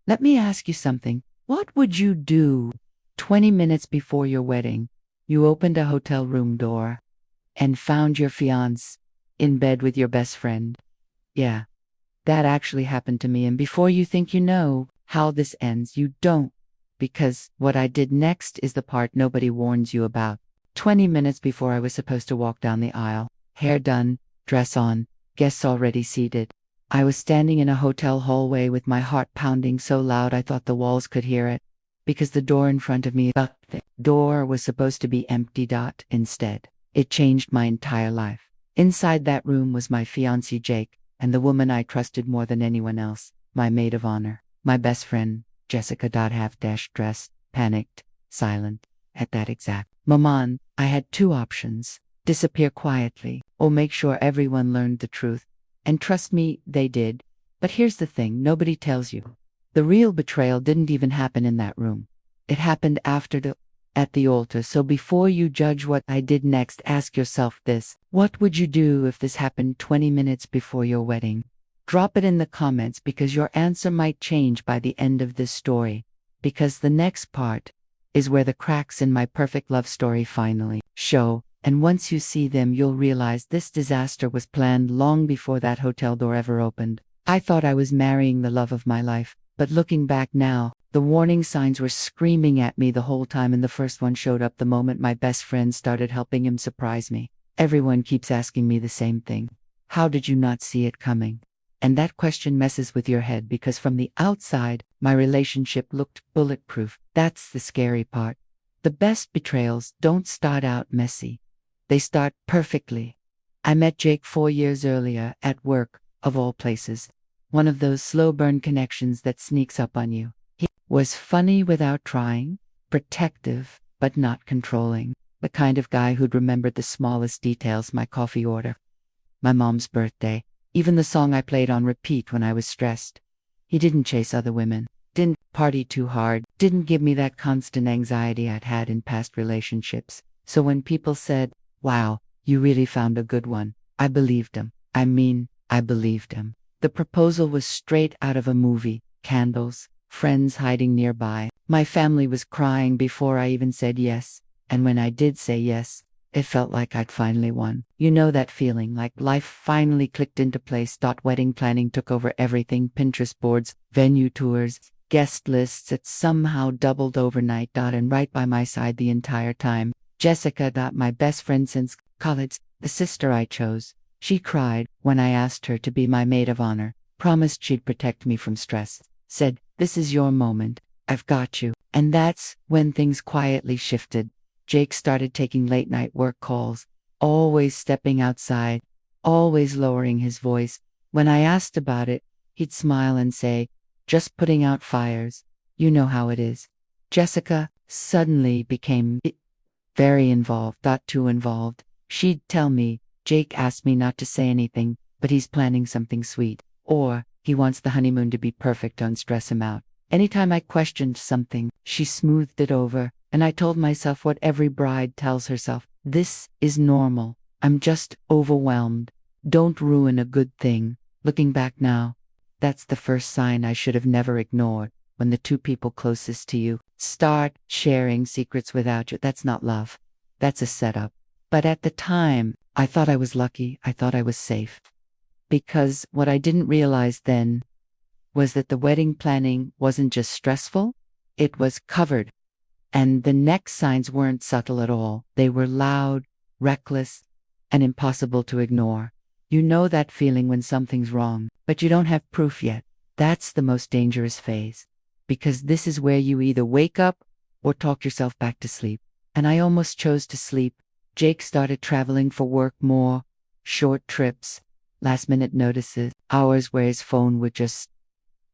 Let me ask you something. What would you do 20 minutes before your wedding? You opened a hotel room door and found your fiancé in bed with your best friend. Yeah, that actually happened to me. And before you think you know how this ends, you don't. Because what I did next is the part nobody warns you about. 20 minutes before I was supposed to walk down the aisle, hair done, dress on, guests already seated. I was standing in a hotel hallway with my heart pounding so loud I thought the walls could hear it. Because the door in front of me, the door was supposed to be empty. Instead, it changed my entire life. Inside that room was my fiancé Jake, and the woman I trusted more than anyone else, my maid of honor, my best friend, Jessica. Half-dressed, panicked, silent. At that exact moment, I had two options: disappear quietly, or make sure everyone learned the truth. And trust me, they did. But here's the thing nobody tells you. The real betrayal didn't even happen in that room. It happened at the altar. So before you judge what I did next, ask yourself this: what would you do if this happened 20 minutes before your wedding? Drop it in the comments, because your answer might change by the end of this story. Because the next part is where the cracks in my perfect love story finally show. And once you see them, you'll realize this disaster was planned long before that hotel door ever opened. I thought I was marrying the love of my life, but looking back now, the warning signs were screaming at me the whole time, and the first one showed up the moment my best friend started helping him surprise me. Everyone keeps asking me the same thing. How did you not see it coming? And that question messes with your head, because from the outside, my relationship looked bulletproof. That's the scary part. The best betrayals don't start out messy. They start perfectly. I met Jake 4 years earlier, at work, of all places. One of those slow burn connections that sneaks up on you. He was funny without trying, protective but not controlling. The kind of guy who'd remembered the smallest details: my coffee order, my mom's birthday, even the song I played on repeat when I was stressed. He didn't chase other women, didn't party too hard, didn't give me that constant anxiety I'd had in past relationships. So when people said, "Wow, you really found a good one," I believed him. I believed him. The proposal was straight out of a movie: candles, friends hiding nearby. My family was crying before I even said yes. And when I did say yes, it felt like I'd finally won. You know that feeling, like life finally clicked into place. Wedding planning took over everything: Pinterest boards, venue tours, guest lists. It somehow doubled overnight. And right by my side the entire time, Jessica, my best friend since college, the sister I chose. She cried when I asked her to be my maid of honor, promised she'd protect me from stress, said, "This is your moment, I've got you." And that's when things quietly shifted. Jake started taking late-night work calls, always stepping outside, always lowering his voice. When I asked about it, he'd smile and say, "Just putting out fires. You know how it is." Jessica suddenly became very involved, too involved. She'd tell me, "Jake asked me not to say anything, but he's planning something sweet." Or, "He wants the honeymoon to be perfect, don't stress him out." Anytime I questioned something, she smoothed it over, and I told myself what every bride tells herself: this is normal. I'm just overwhelmed. Don't ruin a good thing. Looking back now, that's the first sign I should have never ignored. When the two people closest to you start sharing secrets without you, that's not love. That's a setup. But at the time, I thought I was lucky. I thought I was safe. Because what I didn't realize then was that the wedding planning wasn't just stressful, it was covered. And the next signs weren't subtle at all. They were loud, reckless, and impossible to ignore. You know that feeling when something's wrong, but you don't have proof yet. That's the most dangerous phase. Because this is where you either wake up or talk yourself back to sleep. And I almost chose to sleep. Jake started traveling for work more, short trips, last-minute notices, hours where his phone would just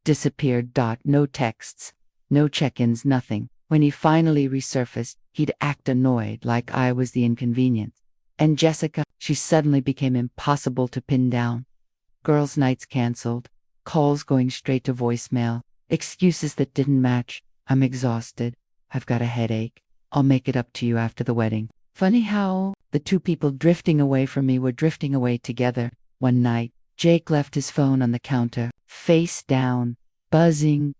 disappear. No texts, no check-ins, nothing. When he finally resurfaced, he'd act annoyed, like I was the inconvenience. And Jessica, she suddenly became impossible to pin down. Girls' nights canceled, calls going straight to voicemail, excuses that didn't match. "I'm exhausted. I've got a headache. I'll make it up to you after the wedding." Funny how the two people drifting away from me were drifting away together. One night, Jake left his phone on the counter, face down, buzzing,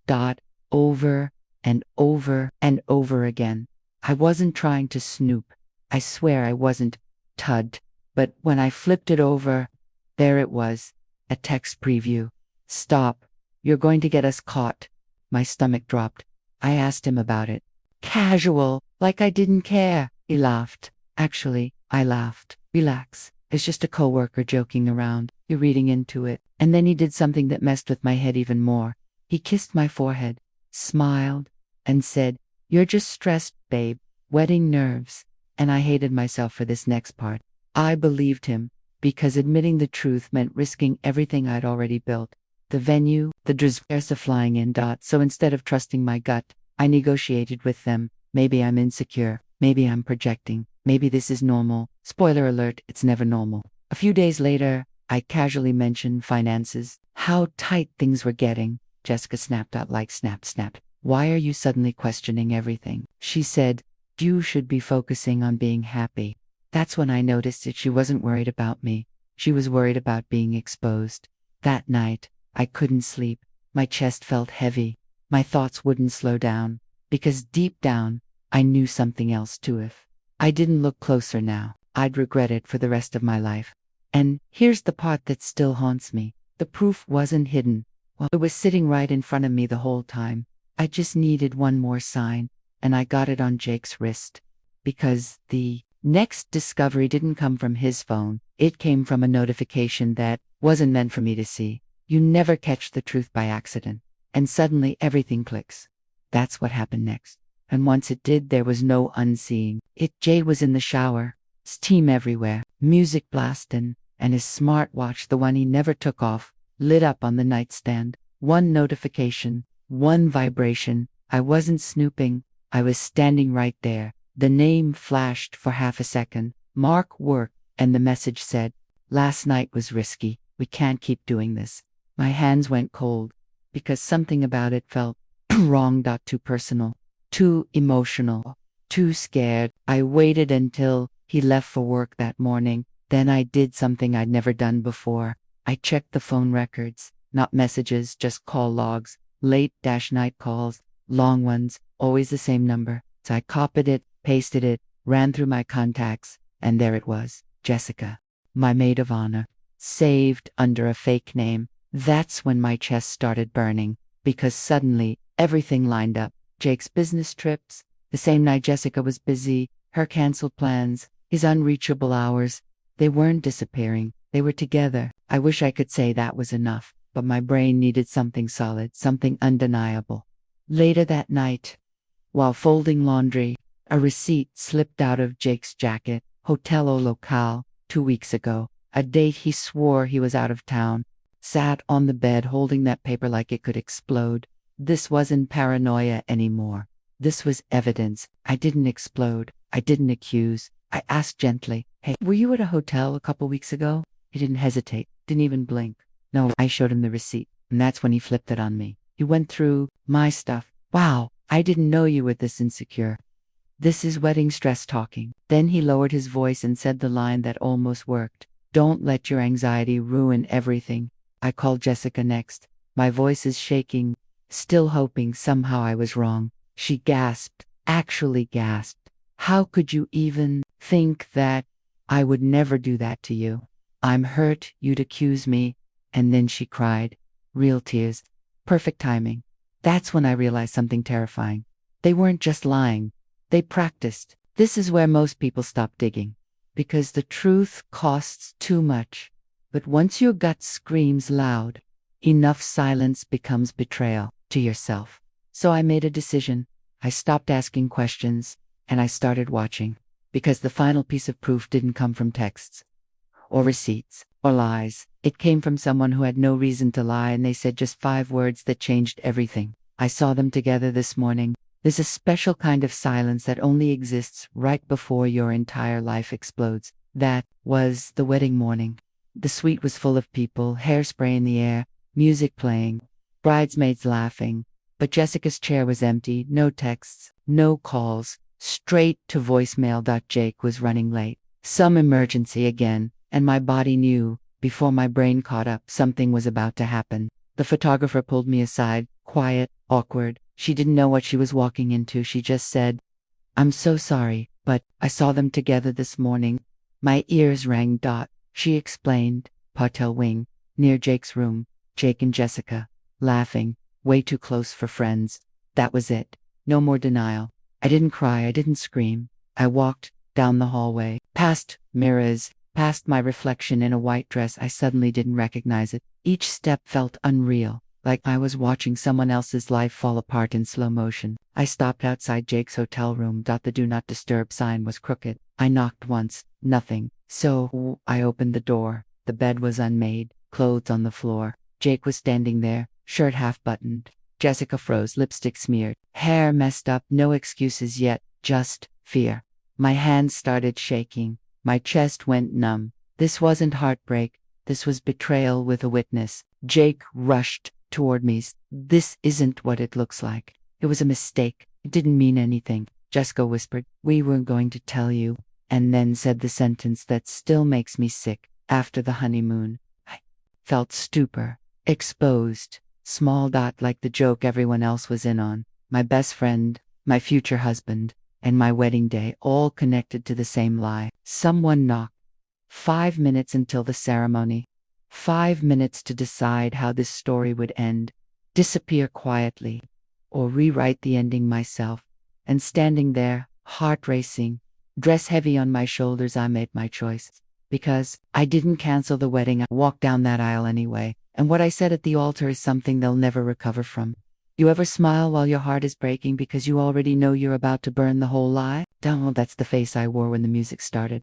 over and over and over again. I wasn't trying to snoop. I swear I wasn't, Tud. But when I flipped it over, there it was, a text preview. Stop. You're going to get us caught. My stomach dropped. I asked him about it. Casual, like I didn't care. He laughed. Actually, I laughed. Relax. It's just a coworker joking around. You're reading into it. And then he did something that messed with my head even more. He kissed my forehead, smiled, and said, "You're just stressed, babe. Wedding nerves." And I hated myself for this next part. I believed him, because admitting the truth meant risking everything I'd already built. The venue, the dress, the flying in. So instead of trusting my gut, I negotiated with them. Maybe I'm insecure. Maybe I'm projecting. Maybe this is normal. Spoiler alert, it's never normal. A few days later, I casually mentioned finances. How tight things were getting. Jessica snapped out like snap, snap. Why are you suddenly questioning everything? She said, you should be focusing on being happy. That's when I noticed that she wasn't worried about me. She was worried about being exposed. That night, I couldn't sleep. My chest felt heavy. My thoughts wouldn't slow down. Because deep down, I knew something else too. If I didn't look closer now, I'd regret it for the rest of my life. And here's the part that still haunts me. The proof wasn't hidden. Well, it was sitting right in front of me the whole time. I just needed one more sign, and I got it on Jake's wrist. Because the next discovery didn't come from his phone. It came from a notification that wasn't meant for me to see. You never catch the truth by accident. And suddenly everything clicks. That's what happened next. And once it did, there was no unseeing it. Jay was in the shower, steam everywhere, music blasting, and his smartwatch, the one he never took off, lit up on the nightstand. One notification, one vibration. I wasn't snooping. I was standing right there. The name flashed for half a second. Mark Work, and the message said, "Last night was risky. We can't keep doing this." My hands went cold, because something about it felt wrong. Too personal, too emotional, too scared. I waited until he left for work that morning. Then I did something I'd never done before. I checked the phone records, not messages, just call logs, late-night calls, long ones, always the same number. So I copied it, pasted it, ran through my contacts, and there it was, Jessica, my maid of honor, saved under a fake name. That's when my chest started burning, because suddenly everything lined up. Jake's business trips, the same night Jessica was busy, her canceled plans, his unreachable hours. They weren't disappearing, they were together. I wish I could say that was enough, but my brain needed something solid, something undeniable. Later that night, while folding laundry, a receipt slipped out of Jake's jacket. Hotel au Local, 2 weeks ago, a date he swore he was out of town. Sat on the bed holding that paper like it could explode. This wasn't paranoia anymore. This was evidence. I didn't explode. I didn't accuse. I asked gently, "Hey, were you at a hotel a couple weeks ago?" He didn't hesitate, didn't even blink. No, I showed him the receipt, and that's when he flipped it on me. He went through my stuff. "Wow, I didn't know you were this insecure." This is wedding stress talking. Then he lowered his voice and said the line that almost worked. "Don't let your anxiety ruin everything." I called Jessica next. My voice is shaking, still hoping somehow I was wrong. She gasped, actually gasped. "How could you even think that? I would never do that to you. I'm hurt you'd accuse me." And then she cried. Real tears. Perfect timing. That's when I realized something terrifying. They weren't just lying. They practiced. This is where most people stop digging. Because the truth costs too much. But once your gut screams loud, enough silence becomes betrayal to yourself. So I made a decision. I stopped asking questions, and I started watching. Because the final piece of proof didn't come from texts, or receipts, or lies. It came from someone who had no reason to lie, and they said just 5 words that changed everything. I saw them together this morning. There's a special kind of silence that only exists right before your entire life explodes. That was the wedding morning. The suite was full of people, hairspray in the air, music playing, bridesmaids laughing. But Jessica's chair was empty, no texts, no calls, straight to voicemail. Jake was running late. Some emergency again, and my body knew, before my brain caught up, something was about to happen. The photographer pulled me aside, quiet, awkward. She didn't know what she was walking into. She just said, "I'm so sorry, but I saw them together this morning. My ears rang. She explained, Hotel wing, near Jake's room. Jake and Jessica, laughing, way too close for friends. That was it. No more denial. I didn't cry, I didn't scream. I walked down the hallway, past mirrors, past my reflection in a white dress. I suddenly didn't recognize it. Each step felt unreal, like I was watching someone else's life fall apart in slow motion. I stopped outside Jake's hotel room. The do not disturb sign was crooked. I knocked once, nothing. So I opened the door. The bed was unmade, clothes on the floor. Jake was standing there, shirt half buttoned. Jessica froze, lipstick smeared, hair messed up, no excuses yet, just fear. My hands started shaking. My chest went numb. This wasn't heartbreak. This was betrayal with a witness. Jake rushed toward me. "This isn't what it looks like. It was a mistake. It didn't mean anything." Jessica whispered, "We were going to tell you," and then said the sentence that still makes me sick. "After the honeymoon." I felt stupor, exposed, small. Like the joke everyone else was in on. My best friend, my future husband, and my wedding day, all connected to the same lie. Someone knocked. 5 minutes until the ceremony. 5 minutes to decide how this story would end. Disappear quietly, or rewrite the ending myself. And standing there, heart racing, dress heavy on my shoulders, I made my choice. Because I didn't cancel the wedding, I walked down that aisle anyway. And what I said at the altar is something they'll never recover from. You ever smile while your heart is breaking because you already know you're about to burn the whole lie? Oh, that's the face I wore when the music started.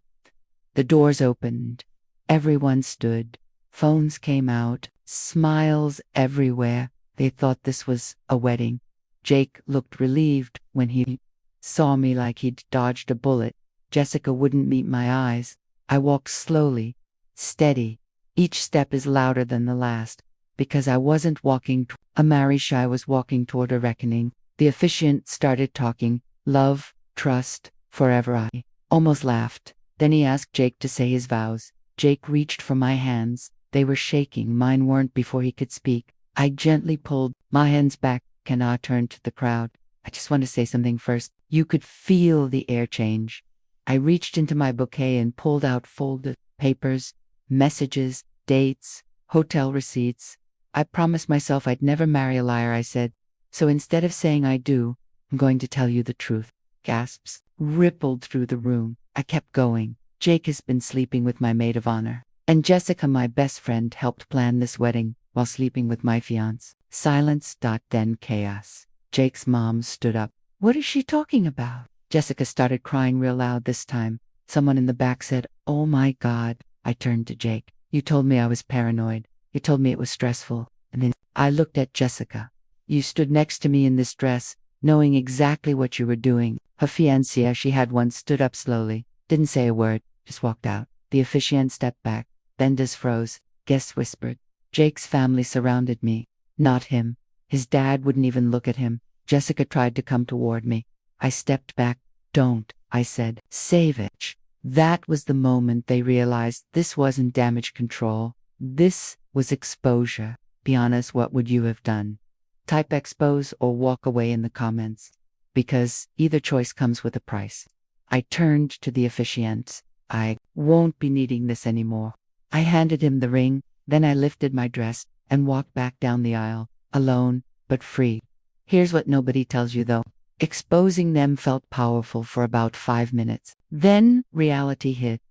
The doors opened. Everyone stood. Phones came out. Smiles everywhere. They thought this was a wedding. Jake looked relieved when he saw me, like he'd dodged a bullet. Jessica wouldn't meet my eyes. I walked slowly, steady. Each step is louder than the last, because I wasn't walking a marriage, I was walking toward a reckoning. The officiant started talking. Love, trust, forever. I almost laughed. Then he asked Jake to say his vows. Jake reached for my hands. They were shaking. Mine weren't. Before he could speak, I gently pulled my hands back, and I turned to the crowd. "I just want to say something first." You could feel the air change. I reached into my bouquet and pulled out folded papers, messages, dates, hotel receipts. "I promised myself I'd never marry a liar," I said. "So instead of saying I do, I'm going to tell you the truth." Gasps rippled through the room. I kept going. "Jake has been sleeping with my maid of honor. And Jessica, my best friend, helped plan this wedding while sleeping with my fiancé." Silence. Then chaos. Jake's mom stood up. "What is she talking about?" Jessica started crying real loud this time. Someone in the back said, "Oh my God." I turned to Jake. "You told me I was paranoid. You told me it was stressful." And then I looked at Jessica. "You stood next to me in this dress, knowing exactly what you were doing." Her fiancé, she had one, stood up slowly. Didn't say a word, just walked out. The officiant stepped back. Vendors froze. Guests whispered. Jake's family surrounded me. Not him. His dad wouldn't even look at him. Jessica tried to come toward me. I stepped back. "Don't," I said. "Save it." That was the moment they realized this wasn't damage control. This was exposure. Be honest, what would you have done? Type expose or walk away in the comments. Because either choice comes with a price. I turned to the officiant. "I won't be needing this anymore." I handed him the ring, then I lifted my dress and walked back down the aisle, alone, but free. Here's what nobody tells you though. Exposing them felt powerful for about 5 minutes. Then reality hit.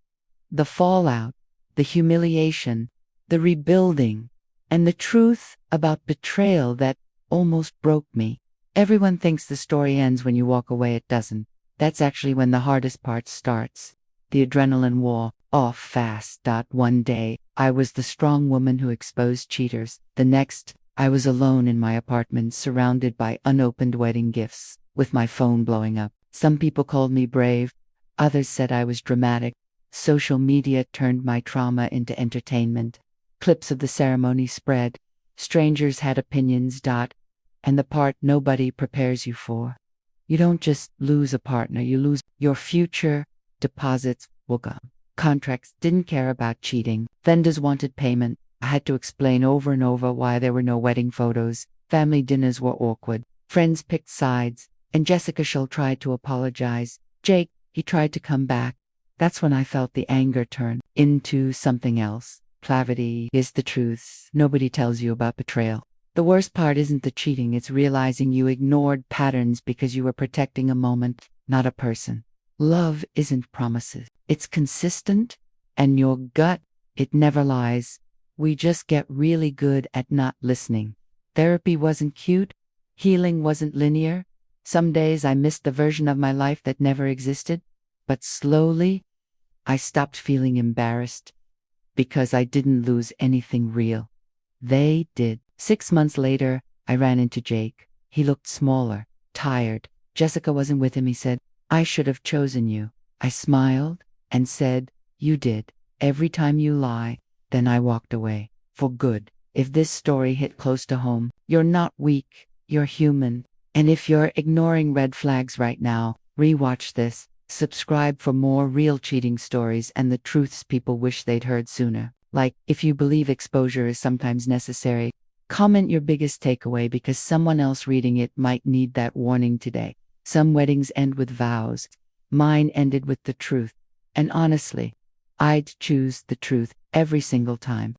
The fallout, the humiliation, the rebuilding, and the truth about betrayal that almost broke me. Everyone thinks the story ends when you walk away. It doesn't. That's actually when the hardest part starts. The adrenaline wore off fast. One day, I was the strong woman who exposed cheaters. The next, I was alone in my apartment, surrounded by unopened wedding gifts, with my phone blowing up. Some people called me brave. Others said I was dramatic. Social media turned my trauma into entertainment. Clips of the ceremony spread. Strangers had opinions. And the part nobody prepares you for. You don't just lose a partner, you lose your future. Deposits will go. Contracts didn't care about cheating. Vendors wanted payment. I had to explain over and over why there were no wedding photos. Family dinners were awkward. Friends picked sides, and Jessica Shull tried to apologize. Jake, he tried to come back. That's when I felt the anger turn into something else. Clarity is the truth nobody tells you about betrayal. The worst part isn't the cheating, it's realizing you ignored patterns because you were protecting a moment, not a person. Love isn't promises. It's consistent, and your gut, it never lies. We just get really good at not listening. Therapy wasn't cute. Healing wasn't linear. Some days I missed the version of my life that never existed. But slowly, I stopped feeling embarrassed because I didn't lose anything real. They did. 6 months later, I ran into Jake. He looked smaller, tired. Jessica wasn't with him. He said, "I should have chosen you." I smiled and said, "You did. Every time you lie." Then I walked away. For good. If this story hit close to home, you're not weak, you're human. And if you're ignoring red flags right now, rewatch this. Subscribe for more real cheating stories and the truths people wish they'd heard sooner. Like, if you believe exposure is sometimes necessary, comment your biggest takeaway because someone else reading it might need that warning today. Some weddings end with vows. Mine ended with the truth. And honestly, I'd choose the truth every single time.